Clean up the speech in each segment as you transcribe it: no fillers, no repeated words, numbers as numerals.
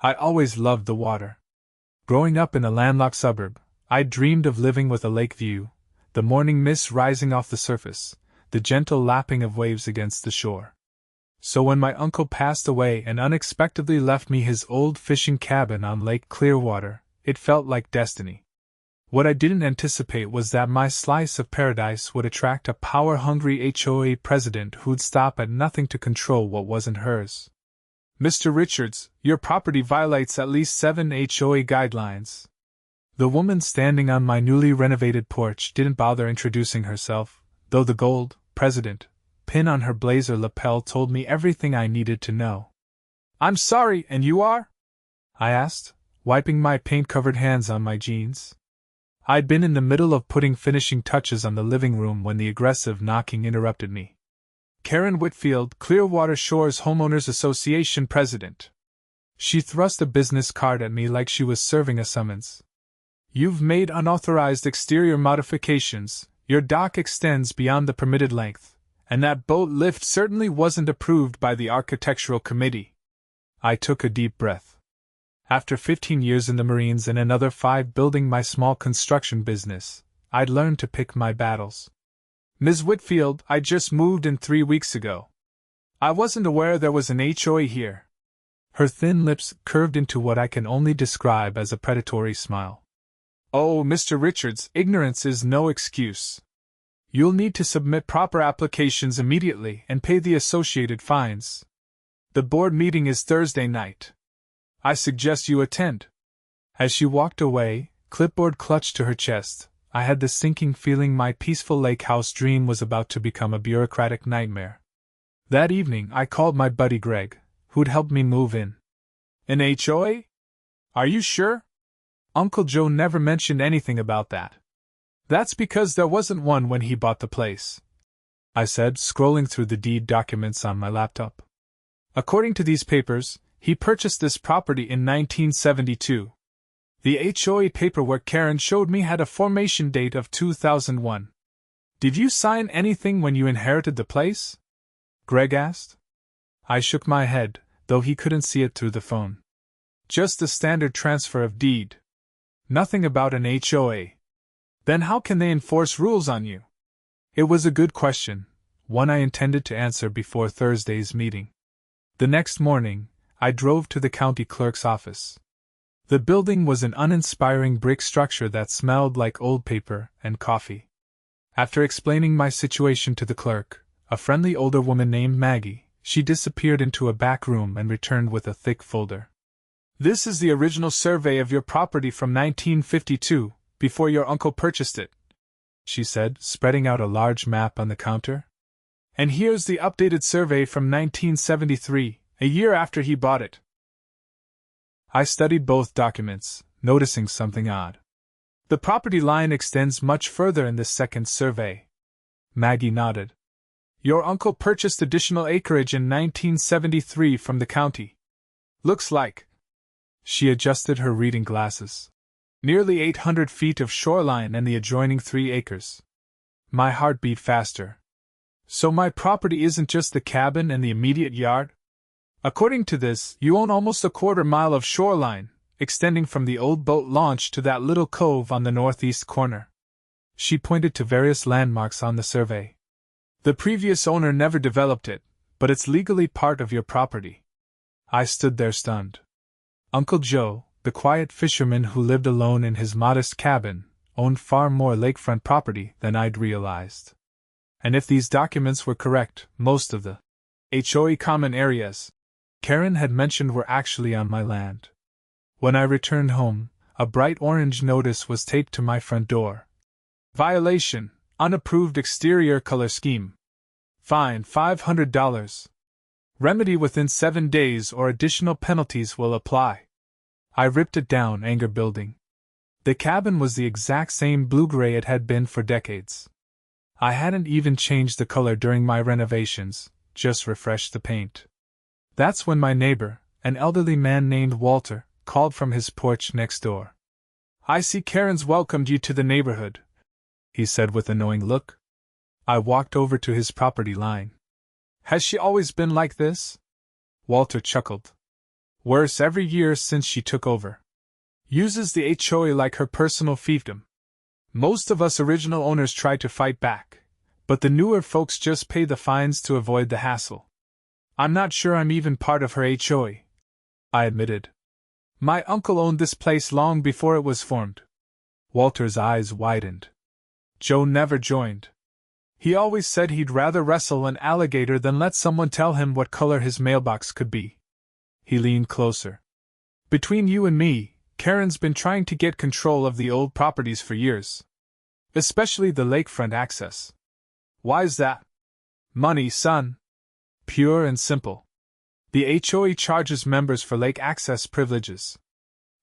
I always loved the water. Growing up in a landlocked suburb, I dreamed of living with a lake view, the morning mist rising off the surface, the gentle lapping of waves against the shore. So when my uncle passed away and unexpectedly left me his old fishing cabin on Lake Clearwater, it felt like destiny. What I didn't anticipate was that my slice of paradise would attract a power-hungry HOA president who'd stop at nothing to control what wasn't hers. "Mr. Richards, your property violates at least 7 HOA guidelines." The woman standing on my newly renovated porch didn't bother introducing herself, though the gold "President" pin on her blazer lapel told me everything I needed to know. "I'm sorry, and you are?" I asked, wiping my paint-covered hands on my jeans. I'd been in the middle of putting finishing touches on the living room when the aggressive knocking interrupted me. "Karen Whitfield, Clearwater Shores Homeowners Association President." She thrust a business card at me like she was serving a summons. "You've made unauthorized exterior modifications, your dock extends beyond the permitted length, and that boat lift certainly wasn't approved by the Architectural Committee." I took a deep breath. After 15 years in the Marines and another 5 building my small construction business, I'd learned to pick my battles. "Ms. Whitfield, I just moved in 3 weeks ago. I wasn't aware there was an HOA here." Her thin lips curved into what I can only describe as a predatory smile. "Oh, Mr. Richards, ignorance is no excuse. You'll need to submit proper applications immediately and pay the associated fines. The board meeting is Thursday night. I suggest you attend." As she walked away, clipboard clutched to her chest, I had the sinking feeling my peaceful lake house dream was about to become a bureaucratic nightmare. That evening I called my buddy Greg, who'd helped me move in. "An HOA? Are you sure? Uncle Joe never mentioned anything about that." "That's because there wasn't one when he bought the place," I said, scrolling through the deed documents on my laptop. "According to these papers, he purchased this property in 1972. The HOA paperwork Karen showed me had a formation date of 2001. Did you sign anything when you inherited the place?" Greg asked. I shook my head, though he couldn't see it through the phone. "Just the standard transfer of deed. Nothing about an HOA. Then how can they enforce rules on you?" It was a good question, one I intended to answer before Thursday's meeting. The next morning, I drove to the county clerk's office. The building was an uninspiring brick structure that smelled like old paper and coffee. After explaining my situation to the clerk, a friendly older woman named Maggie, she disappeared into a back room and returned with a thick folder. "This is the original survey of your property from 1952, before your uncle purchased it," she said, spreading out a large map on the counter. "And here's the updated survey from 1973, a year after he bought it." I studied both documents, noticing something odd. "The property line extends much further in this second survey." Maggie nodded. "Your uncle purchased additional acreage in 1973 from the county. Looks like." She adjusted her reading glasses. "Nearly 800 feet of shoreline and the adjoining 3 acres. My heart beat faster. "So my property isn't just the cabin and the immediate yard? According to this, you own almost a quarter-mile of shoreline, extending from the old boat launch to that little cove on the northeast corner." She pointed to various landmarks on the survey. "The previous owner never developed it, but it's legally part of your property." I stood there stunned. Uncle Joe, the quiet fisherman who lived alone in his modest cabin, owned far more lakefront property than I'd realized. And if these documents were correct, most of the HOA common areas Karen had mentioned were actually on my land. When I returned home, a bright orange notice was taped to my front door. "Violation, unapproved exterior color scheme. Fine $500. Remedy within 7 days or additional penalties will apply." I ripped it down, anger building. The cabin was the exact same blue-gray it had been for decades. I hadn't even changed the color during my renovations, just refreshed the paint. That's when my neighbor, an elderly man named Walter, called from his porch next door. "I see Karen's welcomed you to the neighborhood," he said with a knowing look. I walked over to his property line. "Has she always been like this?" Walter chuckled. Worse every year since she took over. Uses the HOA like her personal fiefdom. Most of us original owners try to fight back, but the newer folks just pay the fines to avoid the hassle. I'm not sure I'm even part of her HOA, I admitted. My uncle owned this place long before it was formed. Walter's eyes widened. Joe never joined. He always said he'd rather wrestle an alligator than let someone tell him what color his mailbox could be. He leaned closer. Between you and me, Karen's been trying to get control of the old properties for years. Especially the lakefront access. Why's that? Money, son. Pure and simple. The HOA charges members for lake access privileges.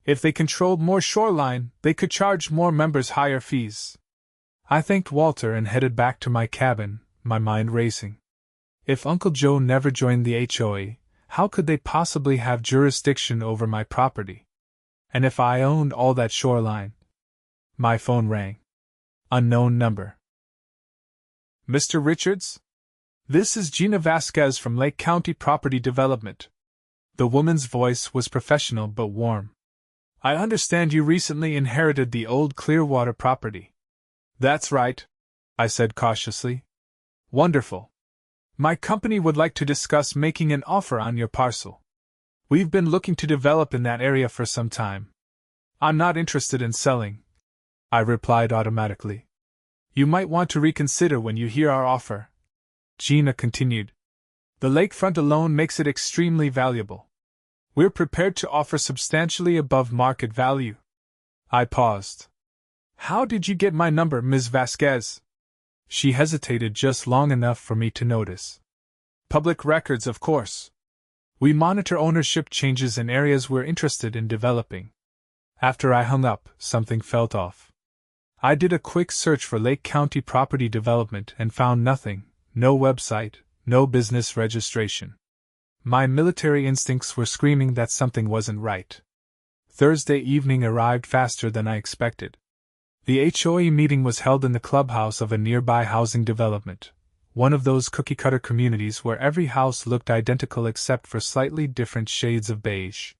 If they controlled more shoreline, they could charge more members higher fees. I thanked Walter and headed back to my cabin, my mind racing. If Uncle Joe never joined the HOA, how could they possibly have jurisdiction over my property? And if I owned all that shoreline? My phone rang. Unknown number. Mr. Richards? This is Gina Vasquez from Lake County Property Development. The woman's voice was professional but warm. I understand you recently inherited the old Clearwater property. That's right, I said cautiously. Wonderful. My company would like to discuss making an offer on your parcel. We've been looking to develop in that area for some time. I'm not interested in selling, I replied automatically. You might want to reconsider when you hear our offer. Gina continued. The lakefront alone makes it extremely valuable. We're prepared to offer substantially above market value. I paused. How did you get my number, Ms. Vasquez? She hesitated just long enough for me to notice. Public records, of course. We monitor ownership changes in areas we're interested in developing. After I hung up, something felt off. I did a quick search for Lake County Property Development and found nothing, no website, no business registration. My military instincts were screaming that something wasn't right. Thursday evening arrived faster than I expected. The HOA meeting was held in the clubhouse of a nearby housing development, one of those cookie-cutter communities where every house looked identical except for slightly different shades of beige.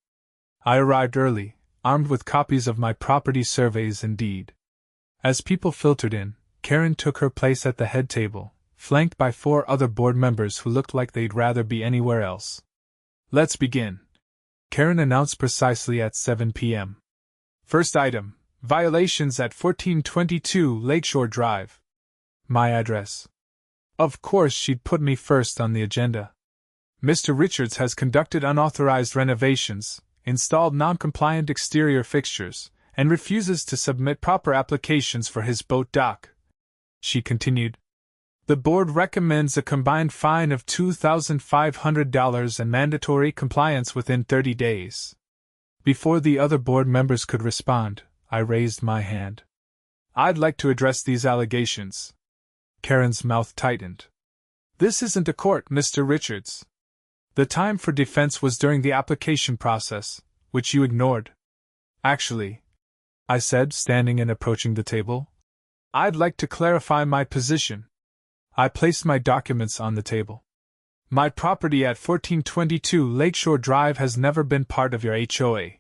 I arrived early, armed with copies of my property surveys and deed. As people filtered in, Karen took her place at the head table, flanked by 4 other board members who looked like they'd rather be anywhere else. Let's begin, Karen announced precisely at 7 p.m. First item. Violations at 1422 Lakeshore Drive. My address. Of course she'd put me first on the agenda. Mr. Richards has conducted unauthorized renovations, installed non-compliant exterior fixtures, and refuses to submit proper applications for his boat dock. She continued. The board recommends a combined fine of $2,500 and mandatory compliance within 30 days. Before the other board members could respond, I raised my hand. I'd like to address these allegations. Karen's mouth tightened. This isn't a court, Mr. Richards. The time for defense was during the application process, which you ignored. Actually, I said, standing and approaching the table, I'd like to clarify my position. I placed my documents on the table. My property at 1422 Lakeshore Drive has never been part of your HOA.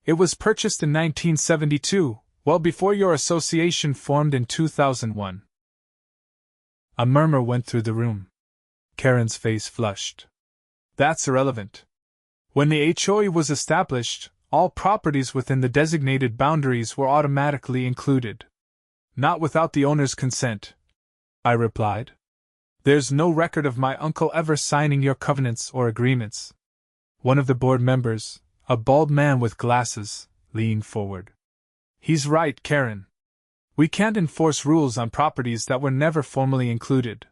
It was purchased in 1972, well before your association formed in 2001. A murmur went through the room. Karen's face flushed. That's irrelevant. When the HOA was established, all properties within the designated boundaries were automatically included. Not without the owner's consent, I replied. There's no record of my uncle ever signing your covenants or agreements. One of the board members, a bald man with glasses, leaned forward. He's right, Karen. We can't enforce rules on properties that were never formally included.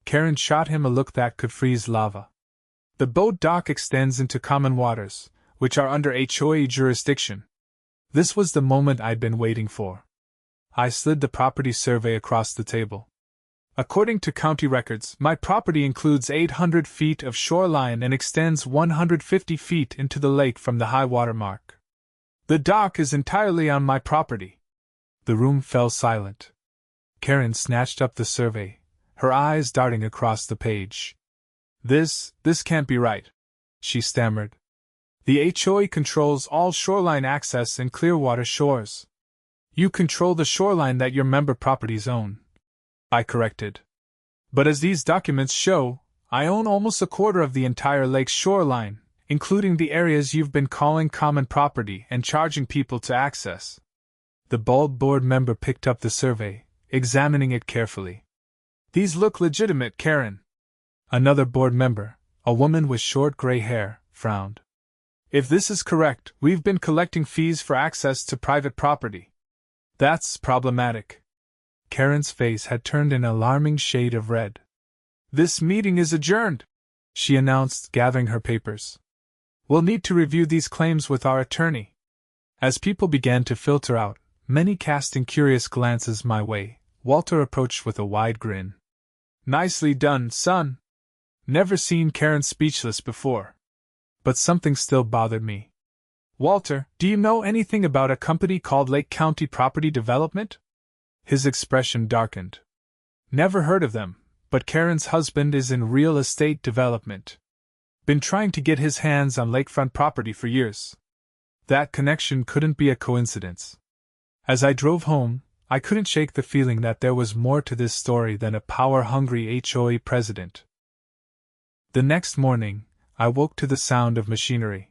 Karen shot him a look that could freeze lava. The boat dock extends into common waters, which are under HOA jurisdiction. This was the moment I'd been waiting for. I slid the property survey across the table. According to county records, my property includes 800 feet of shoreline and extends 150 feet into the lake from the high water mark. The dock is entirely on my property. The room fell silent. Karen snatched up the survey, her eyes darting across the page. This can't be right, she stammered. The HOA controls all shoreline access in Clearwater Shores. You control the shoreline that your member properties own, I corrected. But as these documents show, I own almost a quarter of the entire lake's shoreline, including the areas you've been calling common property and charging people to access. The bald board member picked up the survey, examining it carefully. These look legitimate, Karen. Another board member, a woman with short gray hair, frowned. If this is correct, we've been collecting fees for access to private property. That's problematic. Karen's face had turned an alarming shade of red. This meeting is adjourned, she announced, gathering her papers. We'll need to review these claims with our attorney. As people began to filter out, many casting curious glances my way, Walter approached with a wide grin. Nicely done, son. Never seen Karen speechless before. But something still bothered me. Walter, do you know anything about a company called Lake County Property Development? His expression darkened. Never heard of them, but Karen's husband is in real estate development. Been trying to get his hands on lakefront property for years. That connection couldn't be a coincidence. As I drove home, I couldn't shake the feeling that there was more to this story than a power-hungry HOA president. The next morning, I woke to the sound of machinery.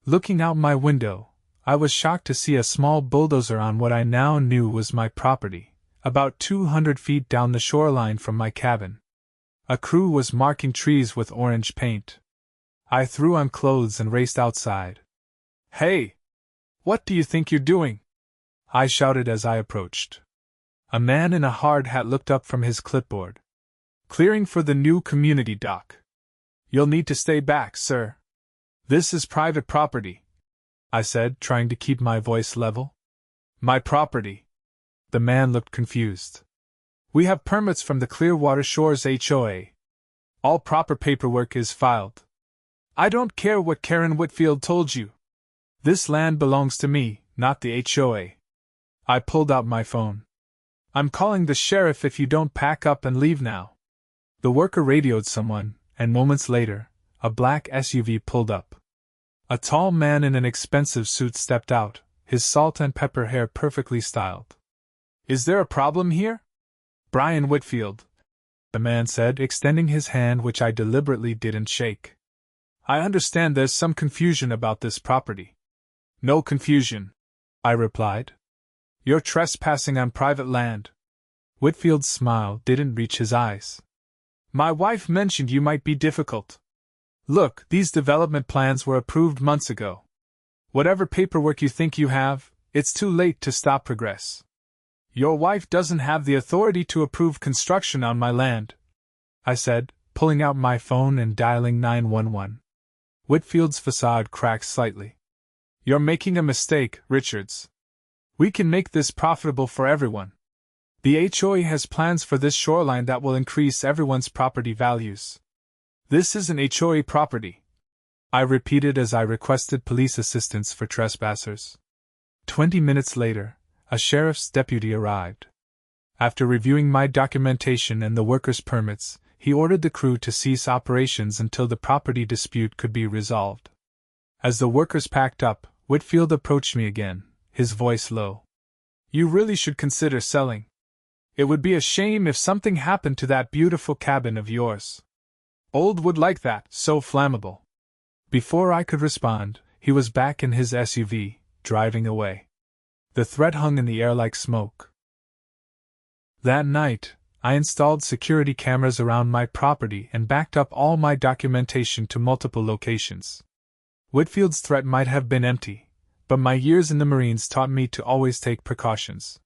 Looking out my window, I was shocked to see a small bulldozer on what I now knew was my property, about 200 feet down the shoreline from my cabin. A crew was marking trees with orange paint. I threw on clothes and raced outside. Hey! What do you think you're doing? I shouted as I approached. A man in a hard hat looked up from his clipboard. Clearing for the new community dock. You'll need to stay back, sir. This is private property, I said, trying to keep my voice level. My property. The man looked confused. We have permits from the Clearwater Shores HOA. All proper paperwork is filed. I don't care what Karen Whitfield told you. This land belongs to me, not the HOA. I pulled out my phone. I'm calling the sheriff if you don't pack up and leave now. The worker radioed someone, and moments later, a black SUV pulled up. A tall man in an expensive suit stepped out, his salt and pepper hair perfectly styled. Is there a problem here? Brian Whitfield, the man said, extending his hand, which I deliberately didn't shake. I understand there's some confusion about this property. No confusion, I replied. You're trespassing on private land. Whitfield's smile didn't reach his eyes. My wife mentioned you might be difficult. Look, these development plans were approved months ago. Whatever paperwork you think you have, it's too late to stop progress. Your wife doesn't have the authority to approve construction on my land, I said, pulling out my phone and dialing 911. Whitfield's facade cracked slightly. You're making a mistake, Richards. We can make this profitable for everyone. The HOA has plans for this shoreline that will increase everyone's property values. This is an HOA property, I repeated as I requested police assistance for trespassers. 20 minutes later, a sheriff's deputy arrived. After reviewing my documentation and the workers' permits, he ordered the crew to cease operations until the property dispute could be resolved. As the workers packed up, Whitfield approached me again, his voice low. You really should consider selling. It would be a shame if something happened to that beautiful cabin of yours. Old would like that, so flammable. Before I could respond, he was back in his SUV, driving away. The threat hung in the air like smoke. That night, I installed security cameras around my property and backed up all my documentation to multiple locations. Whitfield's threat might have been empty, but my years in the Marines taught me to always take precautions.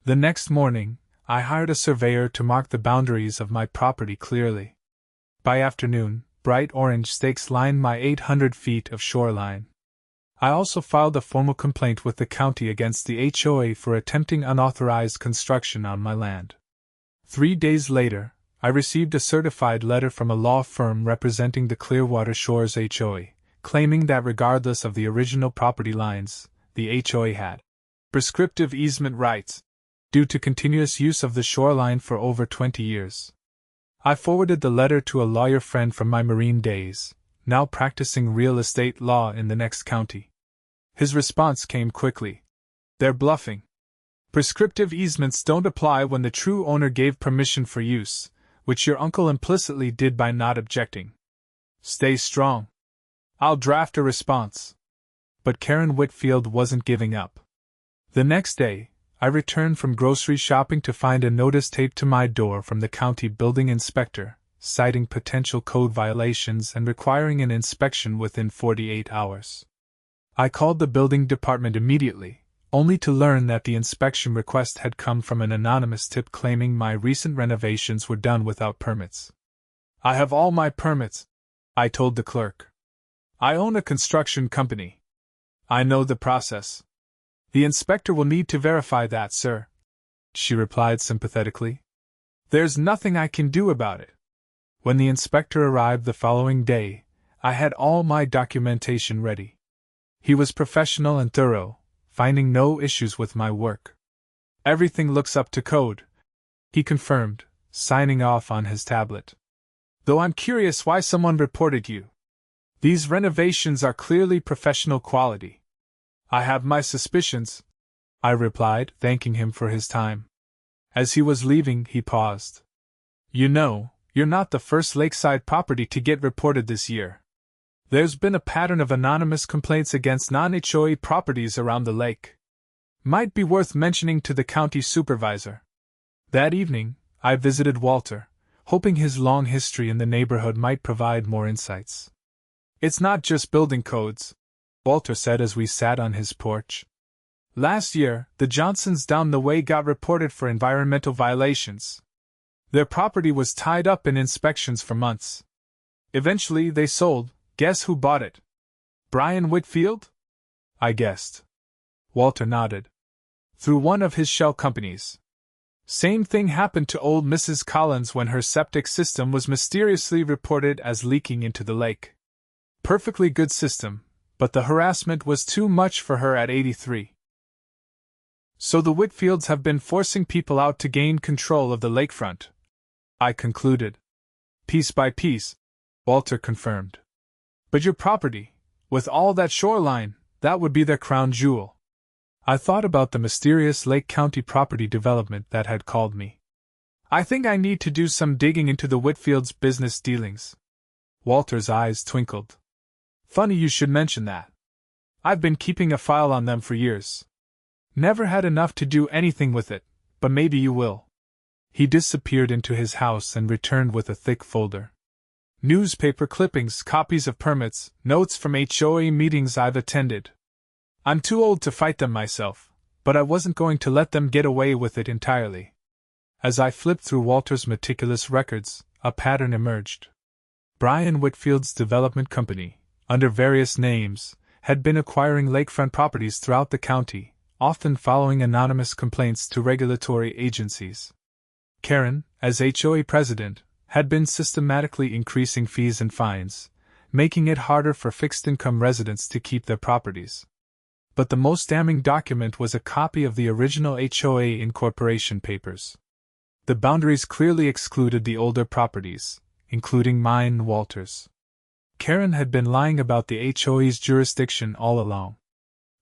The next morning, I hired a surveyor to mark the boundaries of my property clearly. By afternoon, bright orange stakes lined my 800 feet of shoreline. I also filed a formal complaint with the county against the HOA for attempting unauthorized construction on my land. 3 days later, I received a certified letter from a law firm representing the Clearwater Shores HOA, claiming that regardless of the original property lines, the HOA had prescriptive easement rights due to continuous use of the shoreline for over 20 years. I forwarded the letter to a lawyer friend from my Marine days, now practicing real estate law in the next county. His response came quickly. They're bluffing. Prescriptive easements don't apply when the true owner gave permission for use, which your uncle implicitly did by not objecting. Stay strong. I'll draft a response. But Karen Whitfield wasn't giving up. The next day, I returned from grocery shopping to find a notice taped to my door from the county building inspector, citing potential code violations and requiring an inspection within 48 hours. I called the building department immediately, only to learn that the inspection request had come from an anonymous tip claiming my recent renovations were done without permits. I have all my permits, I told the clerk. I own a construction company. I know the process. The inspector will need to verify that, sir, she replied sympathetically. There's nothing I can do about it. When the inspector arrived the following day, I had all my documentation ready. He was professional and thorough, finding no issues with my work. Everything looks up to code, he confirmed, signing off on his tablet. Though I'm curious why someone reported you. These renovations are clearly professional quality. I have my suspicions, I replied, thanking him for his time. As he was leaving, he paused. You know, you're not the first lakeside property to get reported this year. There's been a pattern of anonymous complaints against non-HOA properties around the lake. Might be worth mentioning to the county supervisor. That evening, I visited Walter, hoping his long history in the neighborhood might provide more insights. It's not just building codes, Walter said as we sat on his porch. Last year, the Johnsons down the way got reported for environmental violations. Their property was tied up in inspections for months. Eventually, they sold. Guess who bought it? Brian Whitfield? I guessed. Walter nodded. Through one of his shell companies. Same thing happened to old Mrs. Collins when her septic system was mysteriously reported as leaking into the lake. Perfectly good system, but the harassment was too much for her at 83. So the Whitfields have been forcing people out to gain control of the lakefront, I concluded. Piece by piece, Walter confirmed. But your property, with all that shoreline, that would be their crown jewel. I thought about the mysterious Lake County property development that had called me. I think I need to do some digging into the Whitfields' business dealings. Walter's eyes twinkled. Funny you should mention that. I've been keeping a file on them for years. Never had enough to do anything with it, but maybe you will. He disappeared into his house and returned with a thick folder. Newspaper clippings, copies of permits, notes from HOA meetings I've attended. I'm too old to fight them myself, but I wasn't going to let them get away with it entirely. As I flipped through Walter's meticulous records, a pattern emerged. Brian Whitfield's development company, under various names, had been acquiring lakefront properties throughout the county, often following anonymous complaints to regulatory agencies. Karen, as HOA president, had been systematically increasing fees and fines, making it harder for fixed-income residents to keep their properties. But the most damning document was a copy of the original HOA incorporation papers. The boundaries clearly excluded the older properties, including mine and Walter's. Karen had been lying about the HOA's jurisdiction all along.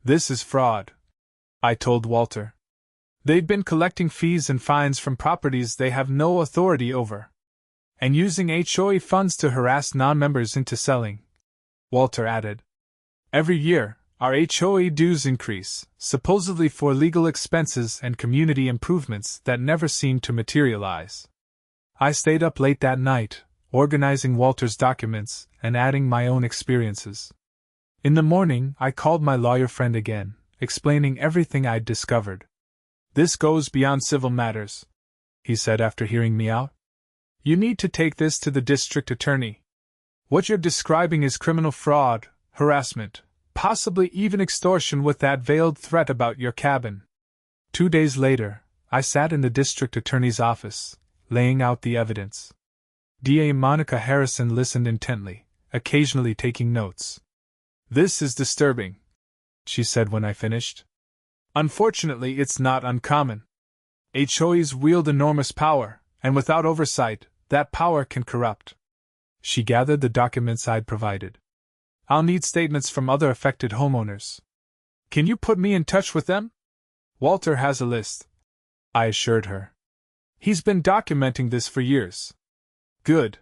This is fraud, I told Walter. They've been collecting fees and fines from properties they have no authority over, and using HOA funds to harass non-members into selling. Walter added. Every year, our HOA dues increase, supposedly for legal expenses and community improvements that never seem to materialize. I stayed up late that night, organizing Walter's documents and adding my own experiences. In the morning, I called my lawyer friend again, explaining everything I'd discovered. This goes beyond civil matters, he said after hearing me out. You need to take this to the district attorney. What you're describing is criminal fraud, harassment, possibly even extortion with that veiled threat about your cabin. 2 days later, I sat in the district attorney's office, laying out the evidence. DA Monica Harrison listened intently, occasionally taking notes. This is disturbing, she said when I finished. Unfortunately, it's not uncommon. HOAs wield enormous power, and without oversight, that power can corrupt. She gathered the documents I'd provided. I'll need statements from other affected homeowners. Can you put me in touch with them? Walter has a list, I assured her. He's been documenting this for years. Good.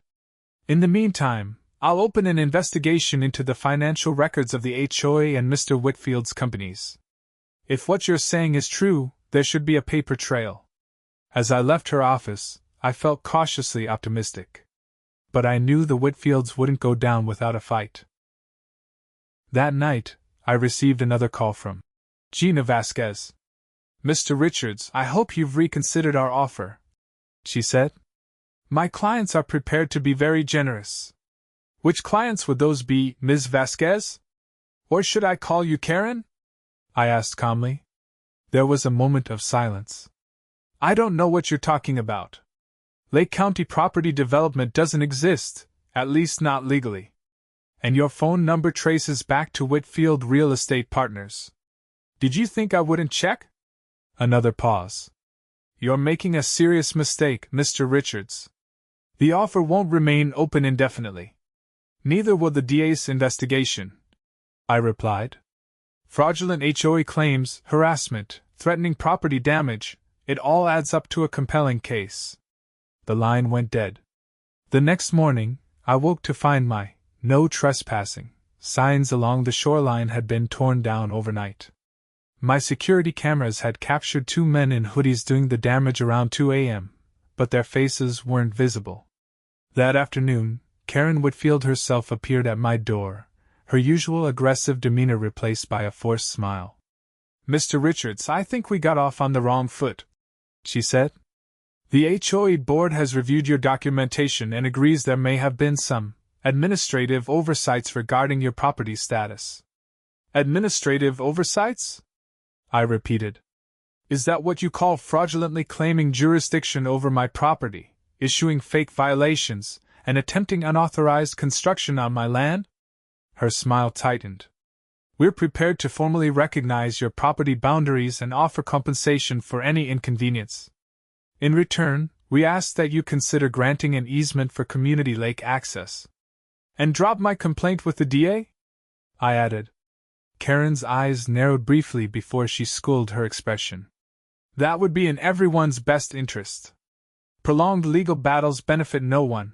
In the meantime, I'll open an investigation into the financial records of the HOA and Mr. Whitfield's companies. If what you're saying is true, there should be a paper trail. As I left her office, I felt cautiously optimistic. But I knew the Whitfields wouldn't go down without a fight. That night, I received another call from Gina Vasquez. Mr. Richards, I hope you've reconsidered our offer, she said. My clients are prepared to be very generous. Which clients would those be, Ms. Vasquez? Or should I call you Karen? I asked calmly. There was a moment of silence. I don't know what you're talking about. Lake County property development doesn't exist, at least not legally. And your phone number traces back to Whitfield Real Estate Partners. Did you think I wouldn't check? Another pause. You're making a serious mistake, Mr. Richards. The offer won't remain open indefinitely. Neither will the DA's investigation, I replied. Fraudulent HOA claims, harassment, threatening property damage, it all adds up to a compelling case. The line went dead. The next morning, I woke to find my "No trespassing" signs along the shoreline had been torn down overnight. My security cameras had captured two men in hoodies doing the damage around 2 a.m., but their faces weren't visible. That afternoon, Karen Whitfield herself appeared at my door, her usual aggressive demeanor replaced by a forced smile. Mr. Richards, I think we got off on the wrong foot, she said. The HOA board has reviewed your documentation and agrees there may have been some administrative oversights regarding your property status. Administrative oversights? I repeated. Is that what you call fraudulently claiming jurisdiction over my property, issuing fake violations, and attempting unauthorized construction on my land? Her smile tightened. We're prepared to formally recognize your property boundaries and offer compensation for any inconvenience. In return, we ask that you consider granting an easement for community lake access. And drop my complaint with the DA? I added. Karen's eyes narrowed briefly before she schooled her expression. That would be in everyone's best interest. Prolonged legal battles benefit no one.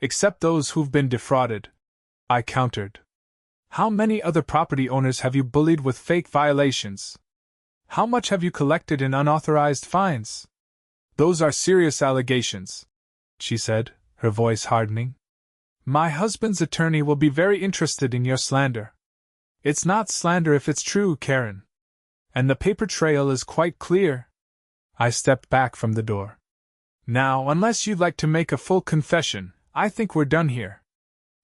Except those who've been defrauded, I countered. How many other property owners have you bullied with fake violations? How much have you collected in unauthorized fines? Those are serious allegations, she said, her voice hardening. My husband's attorney will be very interested in your slander. It's not slander if it's true, Karen. And the paper trail is quite clear. I stepped back from the door. Now, unless you'd like to make a full confession, I think we're done here.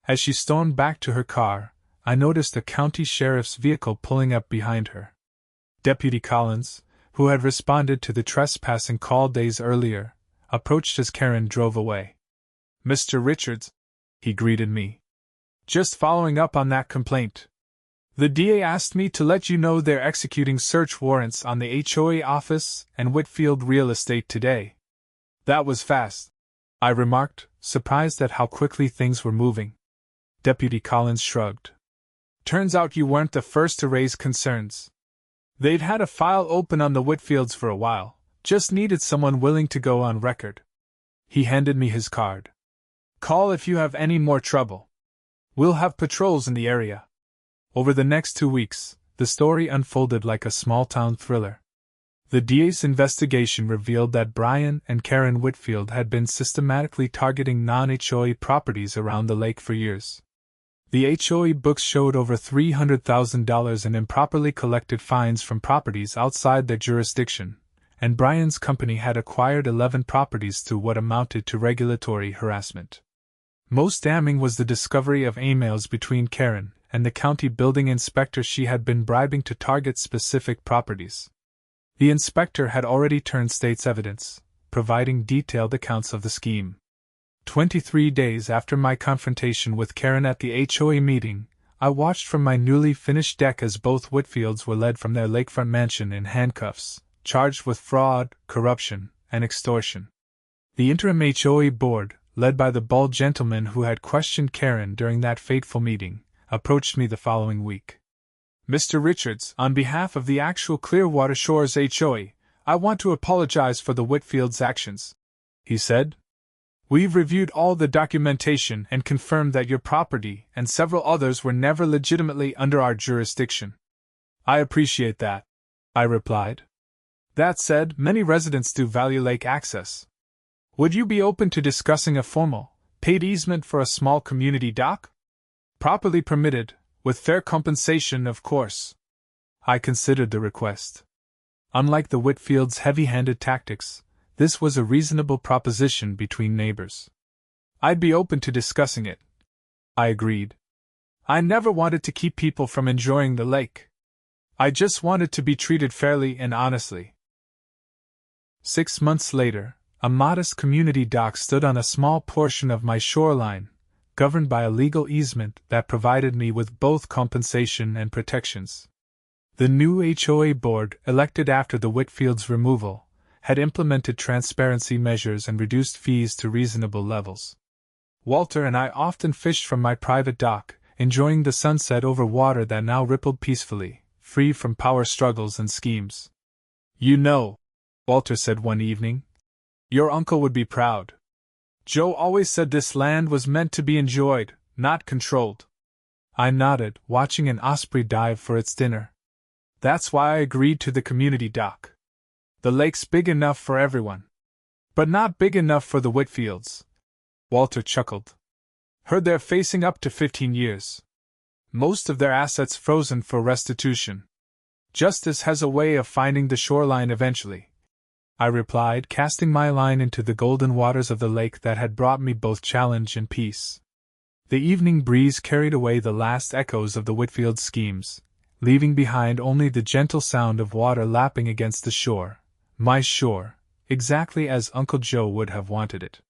As she stormed back to her car, I noticed a county sheriff's vehicle pulling up behind her. Deputy Collins, who had responded to the trespassing call days earlier, approached as Karen drove away. Mr. Richards, he greeted me. Just following up on that complaint. The DA asked me to let you know they're executing search warrants on the HOA office and Whitfield Real Estate today. That was fast, I remarked, surprised at how quickly things were moving. Deputy Collins shrugged. Turns out you weren't the first to raise concerns. They'd had a file open on the Whitfields for a while, just needed someone willing to go on record. He handed me his card. Call if you have any more trouble. We'll have patrols in the area. Over the next 2 weeks, the story unfolded like a small-town thriller. The DA's investigation revealed that Brian and Karen Whitfield had been systematically targeting non-HOA properties around the lake for years. The HOA books showed over $300,000 in improperly collected fines from properties outside their jurisdiction, and Brian's company had acquired 11 properties through what amounted to regulatory harassment. Most damning was the discovery of emails between Karen and the county building inspector she had been bribing to target specific properties. The inspector had already turned state's evidence, providing detailed accounts of the scheme. 23 days after my confrontation with Karen at the HOA meeting, I watched from my newly finished deck as both Whitfields were led from their lakefront mansion in handcuffs, charged with fraud, corruption, and extortion. The interim HOA board, led by the bald gentleman who had questioned Karen during that fateful meeting, approached me the following week. "Mr. Richards, on behalf of the actual Clearwater Shores HOA, I want to apologize for the Whitfields' actions," he said. "We've reviewed all the documentation and confirmed that your property and several others were never legitimately under our jurisdiction." "I appreciate that," I replied. "That said, many residents do value lake access. Would you be open to discussing a formal, paid easement for a small community dock? Properly permitted, with fair compensation, of course." I considered the request. Unlike the Whitfields' heavy-handed tactics, this was a reasonable proposition between neighbors. "I'd be open to discussing it," I agreed. "I never wanted to keep people from enjoying the lake. I just wanted to be treated fairly and honestly." 6 months later, a modest community dock stood on a small portion of my shoreline, governed by a legal easement that provided me with both compensation and protections. The new HOA board, elected after the Whitfields' removal, had implemented transparency measures and reduced fees to reasonable levels. Walter and I often fished from my private dock, enjoying the sunset over water that now rippled peacefully, free from power struggles and schemes. "You know," Walter said one evening, "your uncle would be proud. Joe always said this land was meant to be enjoyed, not controlled." I nodded, watching an osprey dive for its dinner. "That's why I agreed to the community dock. The lake's big enough for everyone. But not big enough for the Whitfields." Walter chuckled. "Heard they're facing up to 15 years. Most of their assets frozen for restitution. Justice has a way of finding the shoreline eventually," I replied, casting my line into the golden waters of the lake that had brought me both challenge and peace. The evening breeze carried away the last echoes of the Whitfield schemes, leaving behind only the gentle sound of water lapping against the shore, my shore, exactly as Uncle Joe would have wanted it.